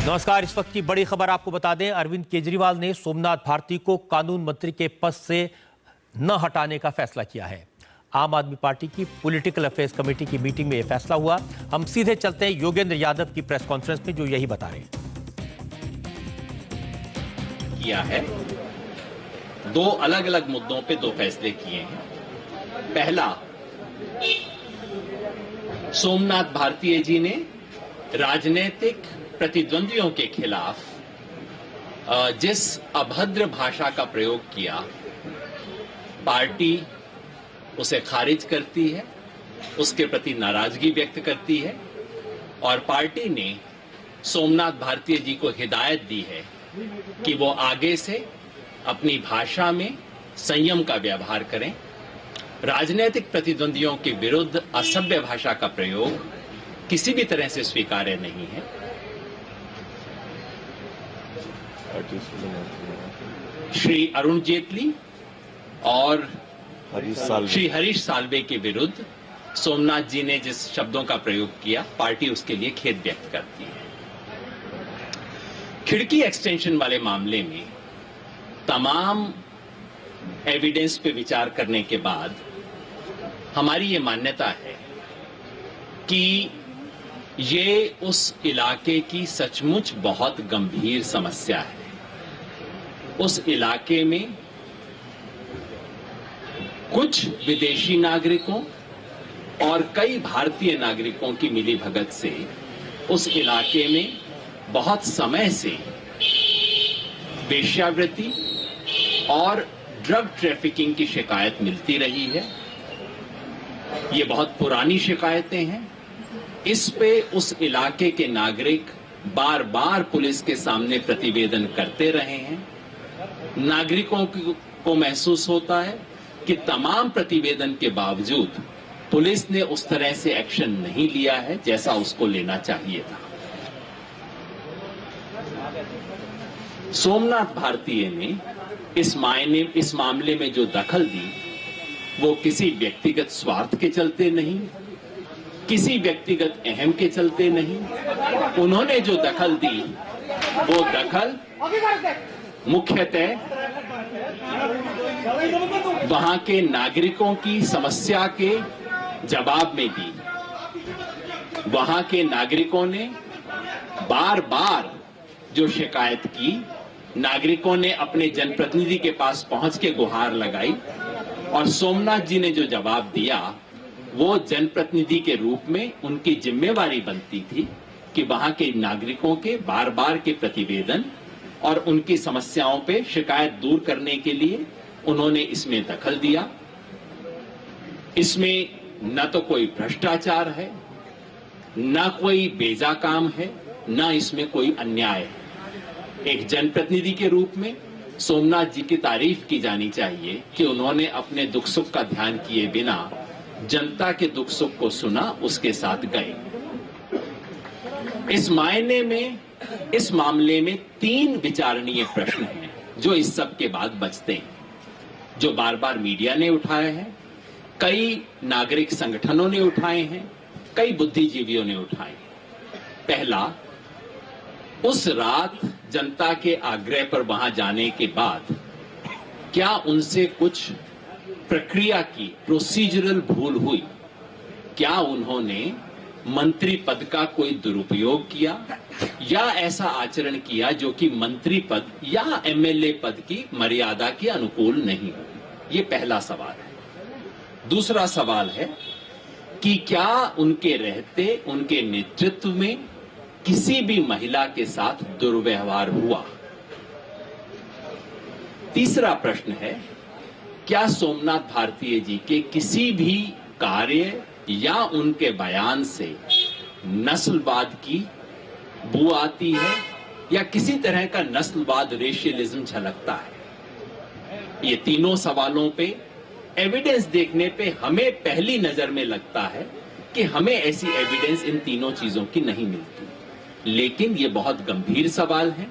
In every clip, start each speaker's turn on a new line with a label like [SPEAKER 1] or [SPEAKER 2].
[SPEAKER 1] नमस्कार। इस वक्त की बड़ी खबर आपको बता दें, अरविंद केजरीवाल ने सोमनाथ भारती को कानून मंत्री के पद से न हटाने का फैसला किया है। आम आदमी पार्टी की पॉलिटिकल अफेयर्स कमेटी की मीटिंग में यह फैसला हुआ। हम सीधे चलते हैं योगेंद्र यादव की प्रेस कॉन्फ्रेंस में, जो यही बता रहे हैं।
[SPEAKER 2] किया है, दो अलग अलग मुद्दों पे दो फैसले किए हैं। पहला, सोमनाथ भारती जी ने राजनीतिक प्रतिद्वंदियों के खिलाफ जिस अभद्र भाषा का प्रयोग किया, पार्टी उसे खारिज करती है, उसके प्रति नाराजगी व्यक्त करती है और पार्टी ने सोमनाथ भारती जी को हिदायत दी है कि वो आगे से अपनी भाषा में संयम का व्यवहार करें। राजनीतिक प्रतिद्वंदियों के विरुद्ध असभ्य भाषा का प्रयोग किसी भी तरह से स्वीकार्य नहीं है। श्री अरुण जेटली और श्री हरीश साल्वे के विरुद्ध सोमनाथ जी ने जिस शब्दों का प्रयोग किया, पार्टी उसके लिए खेद व्यक्त करती है। खिड़की एक्सटेंशन वाले मामले में तमाम एविडेंस पे विचार करने के बाद हमारी ये मान्यता है कि ये उस इलाके की सचमुच बहुत गंभीर समस्या है। उस इलाके में कुछ विदेशी नागरिकों और कई भारतीय नागरिकों की मिलीभगत से उस इलाके में बहुत समय से वेश्यावृत्ति और ड्रग ट्रैफिकिंग की शिकायत मिलती रही है। ये बहुत पुरानी शिकायतें हैं। इस पे उस इलाके के नागरिक बार बार पुलिस के सामने प्रतिवेदन करते रहे हैं। नागरिकों को महसूस होता है कि तमाम प्रतिवेदन के बावजूद पुलिस ने उस तरह से एक्शन नहीं लिया है जैसा उसको लेना चाहिए था। सोमनाथ भारती ने इस मामले में जो दखल दी, वो किसी व्यक्तिगत स्वार्थ के चलते नहीं, किसी व्यक्तिगत अहम के चलते नहीं। उन्होंने जो दखल दी, वो दखल मुख्यतः वहां के नागरिकों की समस्या के जवाब में दी। वहां के नागरिकों ने बार बार जो शिकायत की, नागरिकों ने अपने जनप्रतिनिधि के पास पहुंच के गुहार लगाई और सोमनाथ जी ने जो जवाब दिया, वो जनप्रतिनिधि के रूप में उनकी जिम्मेवारी बनती थी कि वहां के नागरिकों के बार बार के प्रतिवेदन और उनकी समस्याओं पे शिकायत दूर करने के लिए उन्होंने इसमें दखल दिया। इसमें न तो कोई भ्रष्टाचार है, न कोई बेजा काम है, न इसमें कोई अन्याय है। एक जनप्रतिनिधि के रूप में सोमनाथ जी की तारीफ की जानी चाहिए कि उन्होंने अपने दुख सुख का ध्यान किए बिना जनता के दुख सुख को सुना, उसके साथ गए। इस मायने में इस मामले में 3 विचारणीय प्रश्न हैं जो इस सब के बाद बचते हैं, जो बार बार मीडिया ने उठाए हैं, कई नागरिक संगठनों ने उठाए हैं, कई बुद्धिजीवियों ने उठाए हैं। पहला, उस रात जनता के आग्रह पर वहां जाने के बाद क्या उनसे कुछ प्रक्रिया की प्रोसीजरल भूल हुई? क्या उन्होंने मंत्री पद का कोई दुरुपयोग किया या ऐसा आचरण किया जो कि मंत्री पद या एमएलए पद की मर्यादा के अनुकूल नहीं हो? ये पहला सवाल है। दूसरा सवाल है कि क्या उनके रहते, उनके नेतृत्व में किसी भी महिला के साथ दुर्व्यवहार हुआ? तीसरा प्रश्न है, क्या सोमनाथ भारती जी के किसी भी कार्य या उनके बयान से नस्लवाद की बू आती है या किसी तरह का नस्लवाद, रेशियलिज्म झलकता है? ये तीनों सवालों पे एविडेंस देखने पे हमें पहली नजर में लगता है कि हमें ऐसी एविडेंस इन तीनों चीजों की नहीं मिलती। लेकिन ये बहुत गंभीर सवाल है।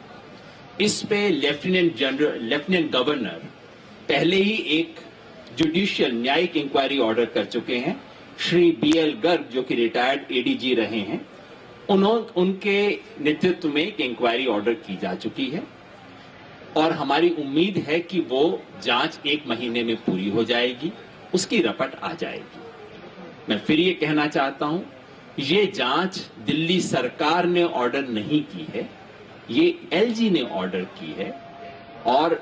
[SPEAKER 2] इस पे लेफ्टिनेंट गवर्नर पहले ही एक जुडिशियल न्यायिक इंक्वायरी ऑर्डर कर चुके हैं। श्री बीएल गर्ग, जो कि रिटायर्ड एडीजी रहे हैं, उनके नेतृत्व में एक इंक्वायरी ऑर्डर की जा चुकी है और हमारी उम्मीद है कि वो जांच 1 महीने में पूरी हो जाएगी, उसकी रपट आ जाएगी। मैं फिर ये कहना चाहता हूं, ये जांच दिल्ली सरकार ने ऑर्डर नहीं की है, ये एलजी ने ऑर्डर की है और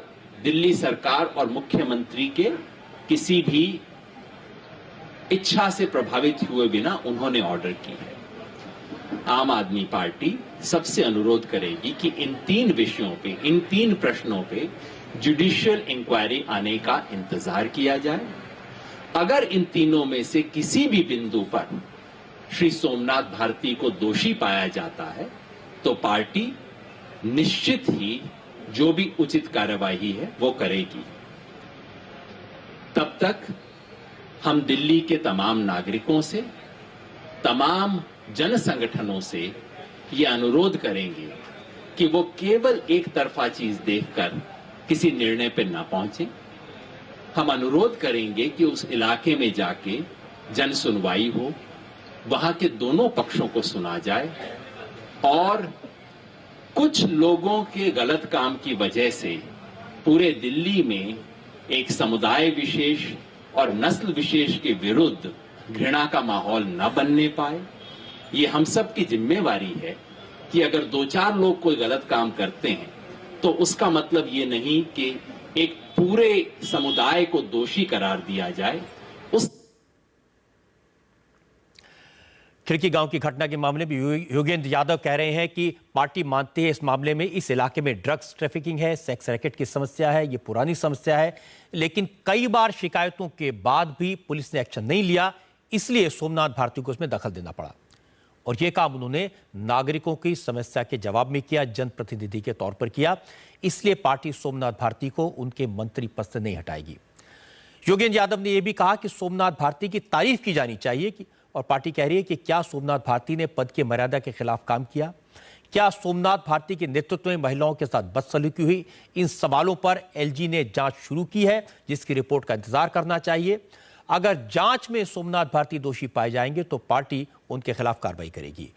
[SPEAKER 2] दिल्ली सरकार और मुख्यमंत्री के किसी भी इच्छा से प्रभावित हुए बिना उन्होंने ऑर्डर की है। आम आदमी पार्टी सबसे अनुरोध करेगी कि इन 3 विषयों पे, इन 3 प्रश्नों पे जुडिशियल इंक्वायरी आने का इंतजार किया जाए। अगर इन तीनों में से किसी भी बिंदु पर श्री सोमनाथ भारती को दोषी पाया जाता है तो पार्टी निश्चित ही जो भी उचित कार्यवाही है वो करेगी। तब तक हम दिल्ली के तमाम नागरिकों से, तमाम जन संगठनों से ये अनुरोध करेंगे कि वो केवल एक तरफा चीज देखकर किसी निर्णय पर ना पहुंचे। हम अनुरोध करेंगे कि उस इलाके में जाके जन सुनवाई हो, वहां के दोनों पक्षों को सुना जाए और कुछ लोगों के गलत काम की वजह से पूरे दिल्ली में एक समुदाय विशेष और नस्ल विशेष के विरुद्ध घृणा का माहौल न बनने पाए। ये हम सब की जिम्मेवारी है कि अगर 2-4 लोग कोई गलत काम करते हैं तो उसका मतलब ये नहीं कि एक पूरे समुदाय को दोषी करार दिया जाए। उस
[SPEAKER 1] खिड़की गांव की घटना के मामले में योगेंद्र यादव कह रहे हैं कि पार्टी मानती है इस मामले में इस इलाके में ड्रग्स ट्रैफिकिंग है, सेक्स रैकेट की समस्या है, ये पुरानी समस्या है, लेकिन कई बार शिकायतों के बाद भी पुलिस ने एक्शन नहीं लिया, इसलिए सोमनाथ भारती को इसमें दखल देना पड़ा। और यह काम उन्होंने नागरिकों की समस्या के जवाब में किया, जनप्रतिनिधि के तौर पर किया, इसलिए पार्टी सोमनाथ भारती को उनके मंत्री पद से नहीं हटाएगी। योगेंद्र यादव ने यह भी कहा कि सोमनाथ भारती की तारीफ की जानी चाहिए कि, और पार्टी कह रही है कि क्या सोमनाथ भारती ने पद की मर्यादा के खिलाफ काम किया, क्या सोमनाथ भारती के नेतृत्व में महिलाओं के साथ बदसलूकी हुई, इन सवालों पर एलजी ने जांच शुरू की है जिसकी रिपोर्ट का इंतजार करना चाहिए। अगर जांच में सोमनाथ भारती दोषी पाए जाएंगे तो पार्टी उनके खिलाफ कार्रवाई करेगी।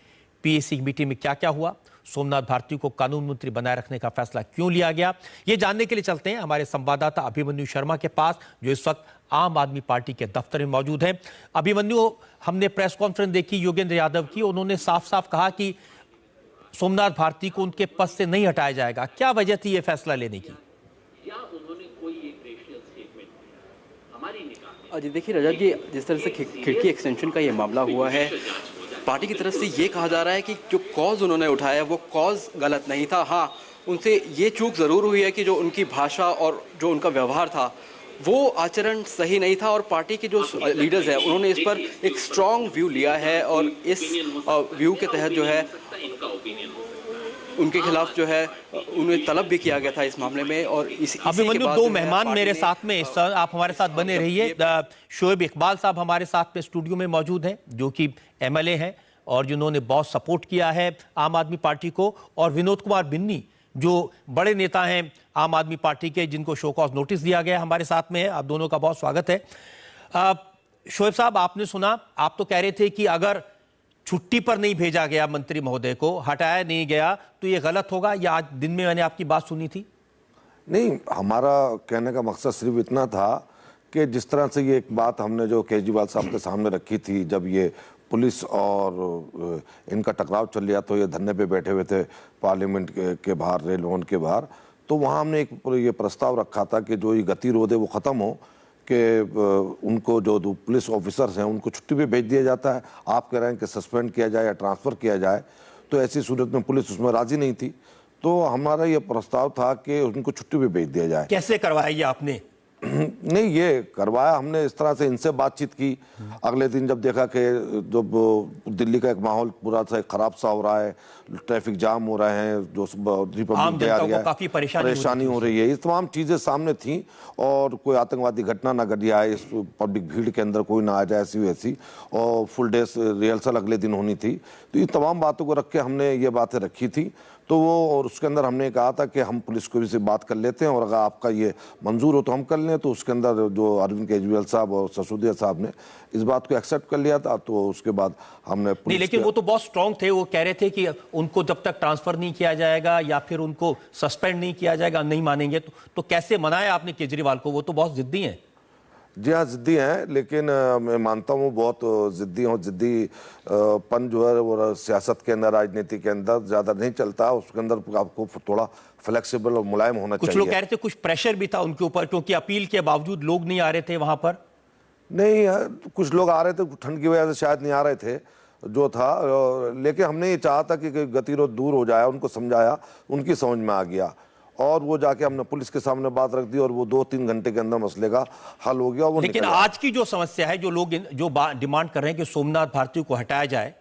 [SPEAKER 1] पीएसी की मीटिंग में क्या क्या हुआ, सोमनाथ भारती को कानून मंत्री बनाए रखने का फैसला क्यों लिया गया, ये जानने के लिए चलते हैं हमारे संवाददाता अभिमन्यु शर्मा के पास, जो इस वक्त आम आदमी पार्टी के दफ्तर में मौजूद हैं। अभिमन्यु, हमने प्रेस कॉन्फ्रेंस देखी योगेंद्र यादव की, उन्होंने साफ साफ कहा कि सोमनाथ भारती को उनके पद से नहीं हटाया जाएगा। क्या वजह थी यह फैसला लेने की?
[SPEAKER 3] जी देखिए रजत जी, जिस तरह से खिड़की एक्सटेंशन का ये मामला हुआ है, पार्टी की तरफ से ये कहा जा रहा है कि जो कॉज उन्होंने उठाया वो कॉज गलत नहीं था। हाँ, उनसे ये चूक ज़रूर हुई है कि जो उनकी भाषा और जो उनका व्यवहार था वो आचरण सही नहीं था और पार्टी के जो लीडर्स हैं उन्होंने इस पर एक स्ट्रॉन्ग व्यू लिया है और इस व्यू के तहत जो है उनके खिलाफ जो है उन्हें तलब भी किया गया था इस मामले में। और
[SPEAKER 1] अभिमन्यु, 2 मेहमान मेरे साथ में, सर आप हमारे साथ बने रहिए। शोएब इकबाल साहब हमारे साथ में स्टूडियो में मौजूद हैं, जो कि एमएलए हैं और जिन्होंने बहुत सपोर्ट किया है आम आदमी पार्टी को, और विनोद कुमार बिन्नी जो बड़े नेता हैं आम आदमी पार्टी के, जिनको शो कॉज नोटिस दिया गया, हमारे साथ में है। आप दोनों का बहुत स्वागत है। शोएब साहब, आपने सुना, आप तो कह रहे थे कि अगर छुट्टी पर नहीं भेजा गया मंत्री महोदय को, हटाया नहीं गया, तो ये गलत होगा, या आज दिन में मैंने आपकी बात सुनी थी?
[SPEAKER 4] नहीं, हमारा कहने का मकसद सिर्फ इतना था कि जिस तरह से ये एक बात हमने जो केजरीवाल साहब के सामने रखी थी, जब ये पुलिस और इनका टकराव चल रहा तो ये धरने पे बैठे हुए थे पार्लियामेंट के बाहर, रेल भवन के बाहर, तो वहाँ हमने एक ये प्रस्ताव रखा था कि जो ये गतिरोध है वो ख़त्म हो, कि उनको जो पुलिस ऑफिसर्स हैं उनको छुट्टी पे भेज दिया जाता है। आप कह रहे हैं कि सस्पेंड किया जाए या ट्रांसफ़र किया जाए, तो ऐसी सूरत में पुलिस उसमें राज़ी नहीं थी, तो हमारा ये प्रस्ताव था कि उनको छुट्टी पे भेज दिया जाए।
[SPEAKER 1] कैसे करवाया ये आपने?
[SPEAKER 4] नहीं, ये करवाया हमने इस तरह से, इनसे बातचीत की। अगले दिन जब देखा कि जब दिल्ली का एक माहौल पूरा सा खराब सा हो रहा है, ट्रैफिक जाम हो रहे हैं, जो
[SPEAKER 1] आम जनता को काफी
[SPEAKER 4] परेशानी हो रही है, ये तमाम चीजें सामने थी, और कोई आतंकवादी घटना ना घट जाए, इस पब्लिक भीड़ के अंदर कोई ना आ जाए ऐसी वैसी, और फुल डे रिहर्सल अगले दिन होनी थी, तो ये तमाम बातों को रख के हमने ये बातें रखी थी। तो वो और उसके अंदर हमने कहा था कि हम पुलिस को भी से बात कर लेते हैं और अगर आपका ये मंजूर हो तो हम कर लें। तो उसके अंदर जो अरविंद केजरीवाल साहब और सिसोदिया साहब ने इस बात को एक्सेप्ट कर लिया था। तो उसके बाद हमने
[SPEAKER 1] नहीं, लेकिन वो तो बहुत स्ट्रांग थे, वो कह रहे थे कि उनको जब तक ट्रांसफर नहीं किया जाएगा या फिर उनको सस्पेंड नहीं किया जाएगा नहीं मानेंगे। तो कैसे मनाया आपने केजरीवाल को? वो तो बहुत जिद्दी हैं।
[SPEAKER 4] जी हाँ, जिद्दी हैं, लेकिन मैं मानता हूँ बहुत जिद्दी और जिद्दी पन जो है वो सियासत के अंदर, राजनीति के अंदर ज़्यादा नहीं चलता। उसके अंदर आपको थोड़ा फ्लेक्सिबल और मुलायम होना चाहिए।
[SPEAKER 1] कुछ लोग कह रहे थे कुछ प्रेशर भी था उनके ऊपर, क्योंकि अपील के बावजूद लोग नहीं आ रहे थे वहां पर।
[SPEAKER 4] नहीं, कुछ लोग आ रहे थे, ठंड की वजह से शायद नहीं आ रहे थे जो था, लेकिन हमने ये चाहा था कि गतिरोध दूर हो जाए। उनको समझाया, उनकी समझ में आ गया और वो जाके हमने पुलिस के सामने बात रख दी और वो 2-3 घंटे के अंदर मसले का हल हो गया। वो
[SPEAKER 1] लेकिन आज की जो समस्या है, जो लोग जो डिमांड कर रहे हैं कि सोमनाथ भारती को हटाया जाए,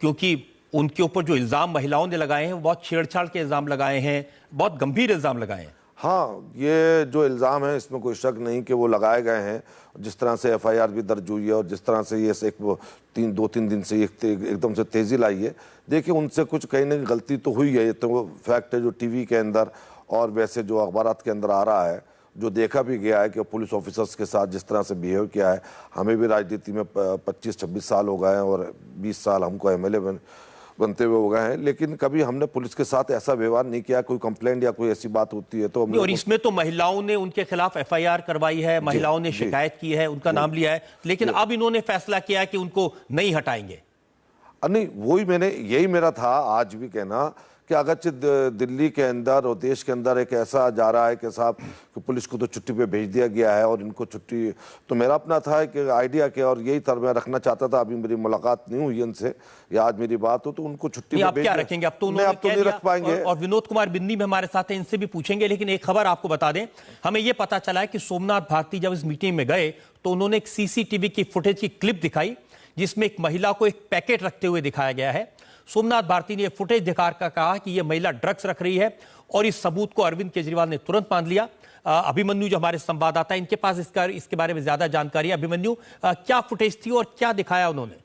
[SPEAKER 1] क्योंकि उनके ऊपर जो इल्जाम महिलाओं ने लगाए हैं वो बहुत छेड़छाड़ के इल्जाम लगाए हैं, बहुत गंभीर इल्जाम लगाए हैं।
[SPEAKER 4] हाँ, ये जो इल्ज़ाम है इसमें कोई शक नहीं कि वो लगाए गए हैं। जिस तरह से एफआईआर भी दर्ज हुई है और जिस तरह से ये एक 2-3 दिन से एकदम से तेज़ी लाई है, देखिए उनसे कुछ कहीं ना कहीं गलती तो हुई है। ये तो फैक्ट है जो टीवी के अंदर और वैसे जो अखबारात के अंदर आ रहा है, जो देखा भी गया है कि पुलिस ऑफिसर्स के साथ जिस तरह से बिहेव किया है। हमें भी राजनीति में 25-26 साल हो गए हैं और 20 साल हमको एमएलए बनते हुए हो गए हैं, लेकिन कभी हमने पुलिस के साथ ऐसा व्यवहार नहीं किया। कोई कंप्लेंट या कोई ऐसी बात होती है तो
[SPEAKER 1] और इसमें तो महिलाओं ने उनके खिलाफ एफआईआर करवाई है, महिलाओं ने शिकायत की है, उनका नाम लिया है, लेकिन अब इन्होंने फैसला किया है कि उनको नहीं हटाएंगे।
[SPEAKER 4] नहीं, यही मेरा था आज भी कहना कि अगरचे दिल्ली के अंदर और देश के अंदर एक ऐसा जा रहा है कि साहब कि पुलिस को तो छुट्टी पे भेज दिया गया है और इनको छुट्टी, तो मेरा अपना था कि आइडिया के और यही तरह मैं रखना चाहता था। अभी मेरी मुलाकात नहीं हुई इनसे या आज मेरी बात हो तो उनको छुट्टी
[SPEAKER 1] आप क्या रखेंगे? अब तो उन्होंने
[SPEAKER 4] नहीं रख पाएंगे।
[SPEAKER 1] और विनोद कुमार बिन्नी भी हमारे साथ हैं, इनसे भी पूछेंगे। लेकिन एक खबर आपको बता दें, हमें यह पता चला है कि सोमनाथ भारती जब इस मीटिंग में गए तो उन्होंने एक सीसीटीवी की फुटेज की क्लिप दिखाई जिसमें एक महिला को एक पैकेट रखते हुए दिखाया गया है। सोमनाथ भारती ने फुटेज दिखाकर कहा कि यह महिला ड्रग्स रख रही है और इस सबूत को अरविंद केजरीवाल ने तुरंत मान लिया। अभिमन्यु जो हमारे संवाददाता है, इनके पास इसके बारे में ज्यादा जानकारी है। अभिमन्यु, क्या फुटेज थी और क्या दिखाया उन्होंने?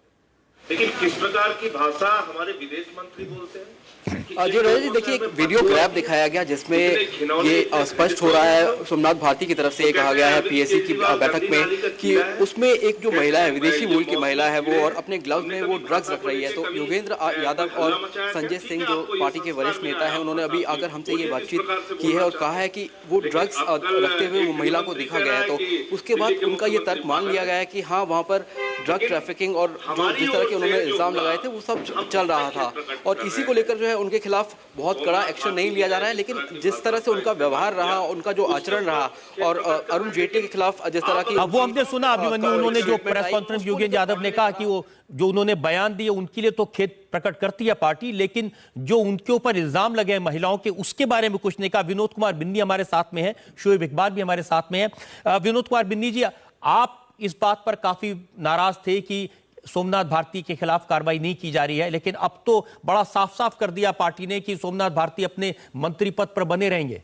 [SPEAKER 5] लेकिन किस प्रकार की भाषा हमारे विदेश मंत्री बोलते हैं?
[SPEAKER 3] जी रजत जी, देखिए एक वीडियो ग्रैब दिखाया गया जिसमें ये स्पष्ट हो रहा है, सोमनाथ भारती की तरफ से ये कहा गया है पीएससी की बैठक में कि उसमें एक जो महिला है, विदेशी मूल की महिला है, वो और अपने ग्लव्स में वो ड्रग्स रख रही है। तो योगेंद्र यादव और संजय सिंह जो पार्टी के वरिष्ठ नेता है, उन्होंने अभी आकर हमसे ये बातचीत की है और कहा है कि वो ड्रग्स रखते हुए वो महिला को दिखा गया है। तो उसके बाद उनका ये तर्क मान लिया गया है कि हाँ, वहाँ पर ड्रग ट्रैफिकिंग और जो जिस तरह के उन्होंने इल्जाम लगाए थे वो सब चल रहा था और इसी को लेकर जो है उनके खिलाफ बहुत कड़ा एक्शन नहीं लिया जा रहा है। लेकिन जिस तरह से उनका व्यवहार रहा, उनका जो आचरण रहा और अरुण जेटली के खिलाफ जिस तरह की
[SPEAKER 1] वो हमने सुना अभिमन्यु, उन्होंने जो प्रेस कॉन्फ्रेंस योगेंद्र यादव ने कहा कि वो जो उन्होंने बयान दिए उनके लिए तो खेद प्रकट करती है पार्टी, लेकिन जो उनके ऊपर इल्जाम लगे महिलाओं के उसके बारे में कुछ नहीं कहा। विनोद कुमार बिन्नी हमारे साथ में है, शोएब इकबाल भी हमारे साथ में है। विनोद कुमार बिन्नी जी, आप इस बात पर काफी नाराज थे कि सोमनाथ भारती के खिलाफ कार्रवाई नहीं की जा रही है, लेकिन अब तो बड़ा साफ साफ कर दिया पार्टी ने कि सोमनाथ भारती अपने मंत्री पद पर बने रहेंगे।